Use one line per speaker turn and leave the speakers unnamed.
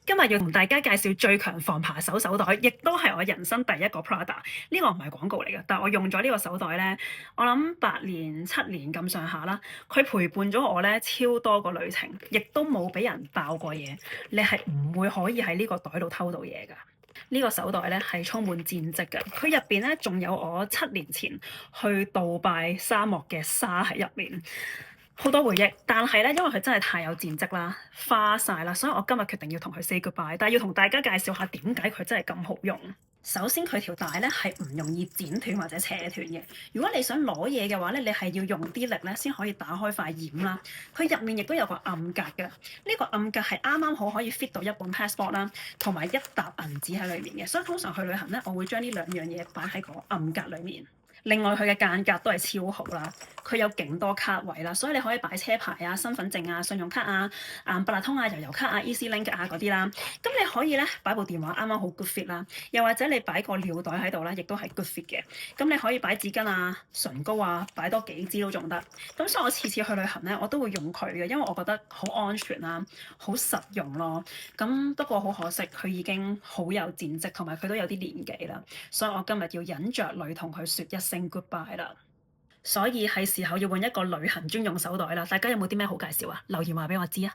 今日要同大家介紹最強防扒手手袋，亦都係我人生第一個 Prada。呢個唔係廣告嚟嘅，但係我用咗呢個手袋咧，我諗8年7年咁上下啦。佢陪伴咗我咧超多個旅程，亦都冇俾人爆過嘢。你係唔會可以喺呢個袋度偷到嘢㗎。呢個手袋咧係充滿戰績嘅，佢入邊咧仲有我7年前去杜拜沙漠嘅沙喺入面。好多回憶，但係咧，因為佢真係太有戰績啦，花晒啦，所以我今日決定要同佢 say goodbye。但係要同大家介紹下點解佢真係咁好用。首先佢條帶咧係唔容易剪斷或者扯斷嘅。如果你想攞嘢嘅話咧，你係要用啲力咧先可以打開塊掩啦。佢入面亦都有個暗格嘅，呢個暗格係啱啱好可以 fit 到一本 passport 啦，同埋一沓銀紙喺裏面嘅。所以通常去旅行咧，我會將呢兩樣嘢擺喺個暗格裏面。另外佢嘅間隔都係超好啦，佢有勁多卡位啦，所以你可以擺車牌啊、身份證啊、信用卡啊、八達通啊、悠遊卡啊、EasyLink 啊嗰啲啦。咁你可以咧擺部電話啱啱好 good fit 啦，又或者你擺個尿袋喺度咧，亦都係 good fit 嘅。咁你可以擺紙巾啊、唇膏啊，擺多幾支都仲得。咁所以我次次去旅行咧，我都會用佢嘅，因為我覺得好安全啦、好實用咯。咁不過好可惜，佢已經好有戰績，同埋佢都有啲年紀啦，所以我今日要忍着淚同佢説一聲 goodbye 啦。所以係時候要換一個旅行專用手袋啦。大家有冇啲咩好介紹啊？留言話俾我知啊！